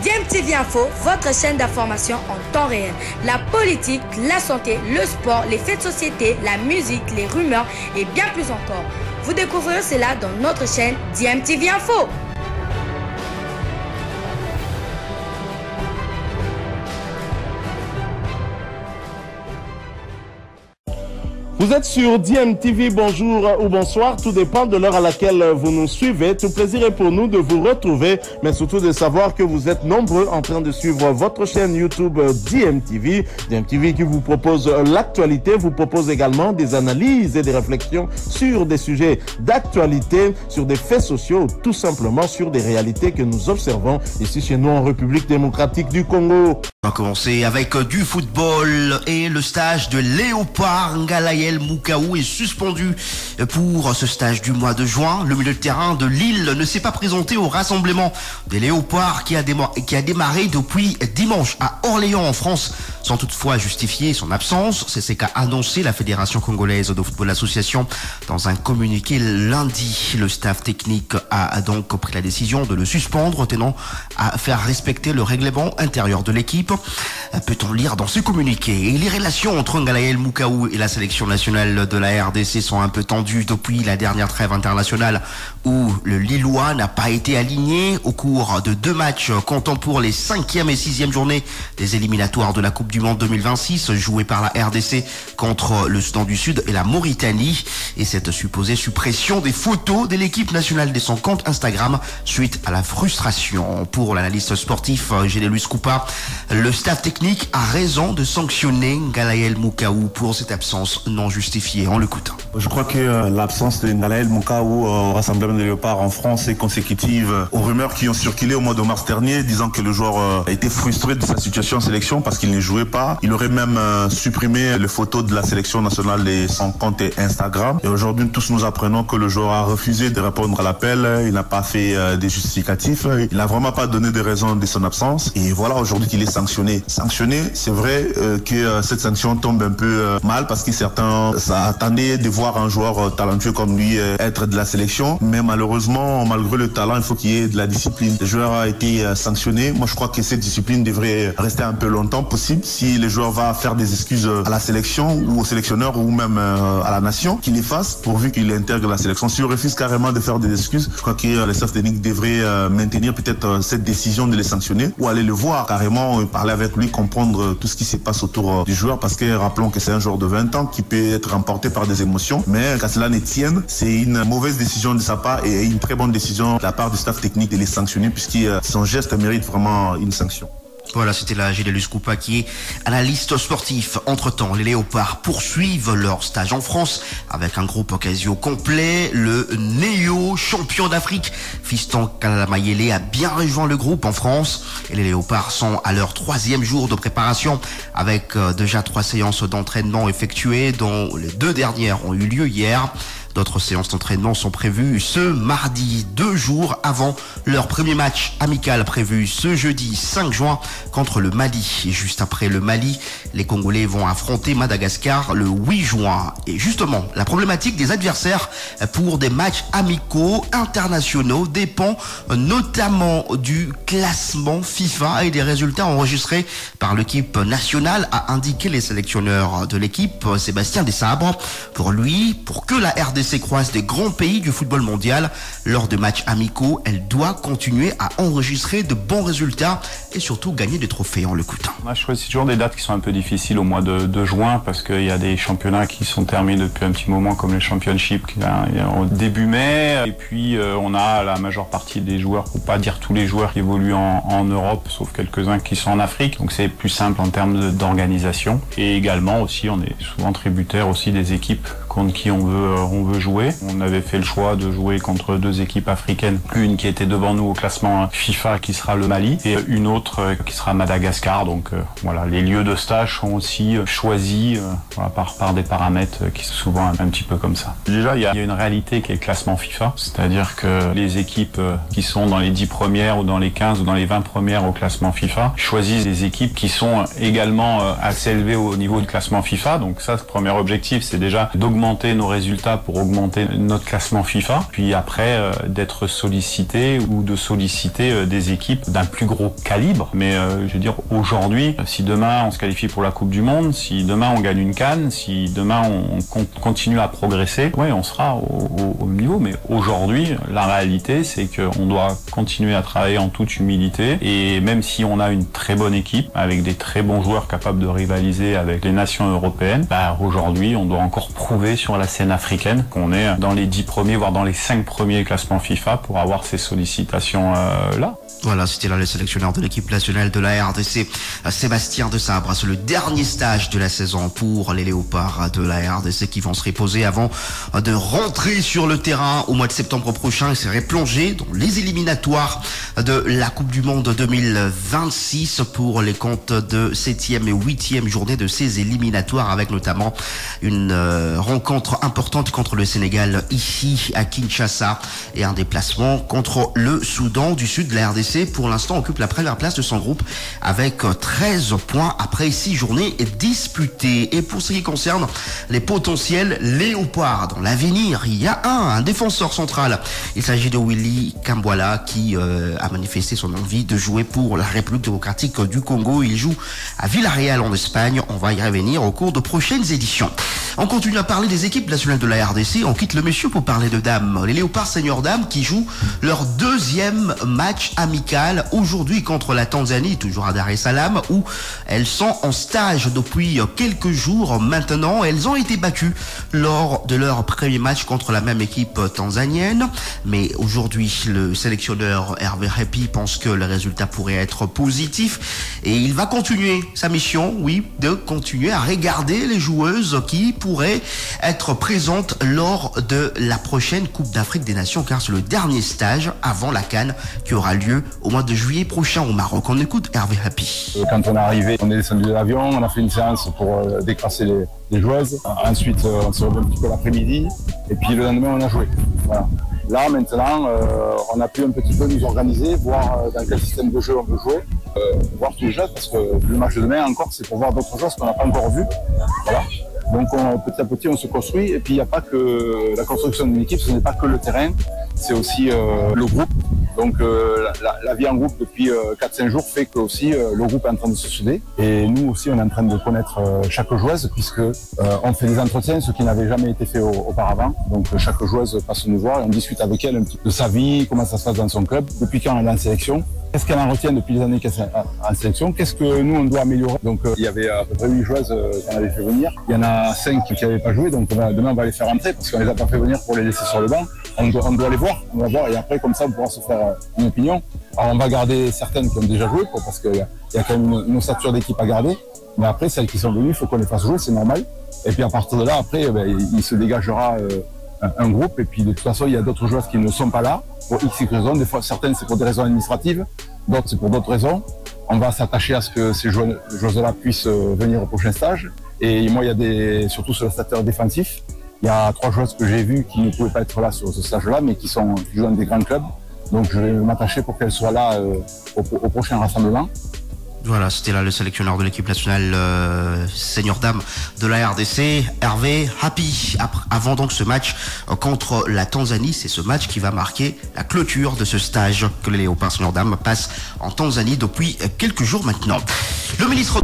DMTV Info, votre chaîne d'information en temps réel. La politique, la santé, le sport, les faits de société, la musique, les rumeurs et bien plus encore. Vous découvrirez cela dans notre chaîne DMTV Info. Vous êtes sur DMTV, bonjour ou bonsoir, tout dépend de l'heure à laquelle vous nous suivez. Tout plaisir est pour nous de vous retrouver, mais surtout de savoir que vous êtes nombreux en train de suivre votre chaîne YouTube DMTV. DMTV qui vous propose l'actualité, vous propose également des analyses et des réflexions sur des sujets d'actualité, sur des faits sociaux, tout simplement sur des réalités que nous observons ici chez nous en République démocratique du Congo. On va commencer avec du football et le stage de Léopard Ngalaye Moukaou est suspendu pour ce stage du mois de juin. Le milieu de terrain de Lille ne s'est pas présenté au rassemblement des Léopards qui a démarré depuis dimanche à Orléans en France, sans toutefois justifier son absence. C'est ce qu'a annoncé la Fédération congolaise de football association dans un communiqué lundi. Le staff technique a donc pris la décision de le suspendre, tenant à faire respecter le règlement intérieur de l'équipe. Peut-on lire dans ce communiqué. Et les relations entre Ngalaye Moukaou et la sélection nationale de la RDC sont un peu tendues depuis la dernière trêve internationale où le Lillois n'a pas été aligné au cours de 2 matchs comptant pour les 5e et 6e journées des éliminatoires de la Coupe du Monde 2026 jouées par la RDC contre le Soudan du Sud et la Mauritanie. Et cette supposée suppression des photos de l'équipe nationale de son compte Instagram suite à la frustration. Pour l'analyste sportif Gédélus Coupa, le staff technique a raison de sanctionner Ngalaye Moukaou pour cette absence non justifiée. En l'écoutant. Je crois que l'absence de Ngalaye Moukaou au rassemblement des Léopards en France est consécutive aux rumeurs qui ont circulé au mois de mars dernier, disant que le joueur a été frustré de sa situation en sélection parce qu'il ne jouait pas. Il aurait même supprimé les photos de la sélection nationale de son compte Instagram. Et aujourd'hui, tous nous apprenons que le joueur a refusé de répondre à l'appel. Il n'a pas fait des justificatifs. Il n'a vraiment pas donné de raison de son absence. Et voilà aujourd'hui qu'il est sanctionné. Sanctionné, c'est vrai que cette sanction tombe un peu mal parce que certains s'attendaient de voir un joueur talentueux comme lui être de la sélection. Mais malheureusement, malgré le talent, il faut qu'il y ait de la discipline. Le joueur a été sanctionné. Moi, je crois que cette discipline devrait rester un peu longtemps possible. Si le joueur va faire des excuses à la sélection ou au sélectionneur ou même à la nation, qu'il les fasse pourvu qu'il intègre la sélection. S'il refuse carrément de faire des excuses, je crois que les staff techniques devraient maintenir peut-être cette décision de les sanctionner ou aller le voir carrément, parler avec lui, comprendre tout ce qui se passe autour du joueur parce que rappelons que c'est un joueur de 20 ans qui peut être emporté par des émotions, mais qu'à cela ne tienne, c'est une mauvaise décision de sa part et une très bonne décision de la part du staff technique de les sanctionner puisque son geste mérite vraiment une sanction. Voilà, c'était la Gédélus Coupa qui est analyste sportif. Entre-temps, les Léopards poursuivent leur stage en France avec un groupe quasi au complet. Le Néo, champion d'Afrique, Fiston Kalamayele, a bien rejoint le groupe en France. Et les Léopards sont à leur 3e jour de préparation avec déjà 3 séances d'entraînement effectuées, dont les 2 dernières ont eu lieu hier. D'autres séances d'entraînement sont prévues ce mardi, 2 jours avant leur premier match amical prévu ce jeudi 5 juin contre le Mali. Et juste après le Mali, les Congolais vont affronter Madagascar le 8 juin. Et justement, la problématique des adversaires pour des matchs amicaux internationaux dépend notamment du classement FIFA et des résultats enregistrés par l'équipe nationale, a indiqué les sélectionneurs de l'équipe, Sébastien Desabre. Pour lui, pour que la RDC croise des grands pays du football mondial lors de matchs amicaux, elle doit continuer à enregistrer de bons résultats et surtout gagner des trophées en l'écoutant. On a choisi toujours des dates qui sont un peu difficiles au mois de juin parce qu'il y a des championnats qui sont terminés depuis un petit moment comme les championships qui au début mai et puis on a la majeure partie des joueurs, pour pas dire tous les joueurs qui évoluent en Europe sauf quelques-uns qui sont en Afrique, donc c'est plus simple en termes d'organisation et également aussi on est souvent tributaire aussi des équipes contre qui on veut jouer. On avait fait le choix de jouer contre 2 équipes africaines, une qui était devant nous au classement FIFA qui sera le Mali et une autre qui sera Madagascar. Donc voilà, les lieux de stage sont aussi choisis par des paramètres qui sont souvent un petit peu comme ça. Déjà, il y a une réalité qui est le classement FIFA, c'est-à-dire que les équipes qui sont dans les 10 premières ou dans les 15 ou dans les 20 premières au classement FIFA choisissent des équipes qui sont également assez élevées au niveau du classement FIFA. Donc ça, le premier objectif, c'est déjà d'augmenter augmenter nos résultats pour augmenter notre classement FIFA, puis après d'être sollicité ou de solliciter des équipes d'un plus gros calibre. Mais je veux dire, aujourd'hui, si demain on se qualifie pour la Coupe du Monde, si demain on gagne une CAN, si demain on continue à progresser, ouais, on sera au niveau. Mais aujourd'hui, la réalité, c'est qu'on doit continuer à travailler en toute humilité. Et même si on a une très bonne équipe, avec des très bons joueurs capables de rivaliser avec les nations européennes, bah, aujourd'hui, on doit encore prouver sur la scène africaine qu'on est dans les 10 premiers, voire dans les 5 premiers classements FIFA pour avoir ces sollicitations-là. Voilà, c'était là le sélectionneur de l'équipe nationale de la RDC, Sébastien de Sabre. C'est le dernier stage de la saison pour les léopards de la RDC qui vont se reposer avant de rentrer sur le terrain au mois de septembre prochain et se replonger dans les éliminatoires de la Coupe du Monde 2026 pour les comptes de 7e et 8e journée de ces éliminatoires, avec notamment une rencontre importante contre le Sénégal ici à Kinshasa et un déplacement contre le Soudan du Sud. La RDC pour l'instant occupe la première place de son groupe avec 13 points après 6 journées disputées. Et pour ce qui concerne les potentiels léopards dans l'avenir, il y a un défenseur central. Il s'agit de Willy Kambwala qui a manifesté son envie de jouer pour la République démocratique du Congo. Il joue à Villarreal en Espagne. On va y revenir au cours de prochaines éditions. On continue à parler des équipes nationales de la RDC. On quitte le monsieur pour parler de dames. Les léopards seniors dames qui jouent leur deuxième match amical aujourd'hui contre la Tanzanie, toujours à Dar es Salaam, où elles sont en stage depuis quelques jours maintenant. Elles ont été battues lors de leur premier match contre la même équipe tanzanienne. Mais aujourd'hui, le sélectionneur Hervé Happy pense que le résultat pourrait être positif et il va continuer sa mission, oui, de continuer à regarder les joueuses qui pourraient être présentes lors de la prochaine Coupe d'Afrique des Nations, car c'est le dernier stage avant la CAN qui aura lieu au mois de juillet prochain au Maroc. On écoute Hervé Happy. Quand on est arrivé, on est descendu de l'avion, on a fait une séance pour décrasser les joueuses. Ensuite, on s'est revu un petit peu l'après-midi et puis le lendemain, on a joué. Voilà. Là, maintenant, on a pu un petit peu nous organiser, voir dans quel système de jeu on veut jouer, voir tous les jeux, parce que le match de demain encore, c'est pour voir d'autres choses qu'on n'a pas encore vues. Voilà. Donc petit à petit, on se construit. Et puis, il n'y a pas que la construction d'une équipe, ce n'est pas que le terrain, c'est aussi le groupe. Donc la vie en groupe depuis 4-5 jours fait que aussi le groupe est en train de se souder. Et nous aussi, on est en train de connaître chaque joueuse, puisque on fait des entretiens, ce qui n'avait jamais été fait auparavant. Donc chaque joueuse passe nous voir et on discute avec elle un petit peu de sa vie, comment ça se passe dans son club, depuis quand elle est en sélection. Qu'est-ce qu'elle en retient depuis les années qu'elle est en sélection? Qu'est-ce que nous, on doit améliorer? Donc, il y avait à peu près 8 joueuses qu'on avait fait venir. Il y en a 5 qui n'avaient pas joué, donc demain, on va les faire entrer parce qu'on les a pas fait venir pour les laisser sur le banc. On doit les voir, on va voir, et après, comme ça, on pourra se faire une opinion. Alors, on va garder certaines qui ont déjà joué, parce qu'il y a quand même une ossature d'équipe à garder. Mais après, celles qui sont venues, il faut qu'on les fasse jouer, c'est normal. Et puis, à partir de là, après, il se dégagera un groupe. Et puis, de toute façon, il y a d'autres joueuses qui ne sont pas là, pour X raisons. Des fois, certaines, c'est pour des raisons administratives. D'autres, c'est pour d'autres raisons. On va s'attacher à ce que ces joueuses-là puissent venir au prochain stage. Et moi, il y a surtout sur le secteur défensif, il y a 3 joueuses que j'ai vues qui ne pouvaient pas être là sur ce stage-là, mais qui jouent dans des grands clubs. Donc, je vais m'attacher pour qu'elles soient là au prochain rassemblement. Voilà, c'était là le sélectionneur de l'équipe nationale senior dame de la RDC, Hervé Happy. Avant donc ce match contre la Tanzanie, c'est ce match qui va marquer la clôture de ce stage que les léopards senior dames passent en Tanzanie depuis quelques jours maintenant. Le ministre...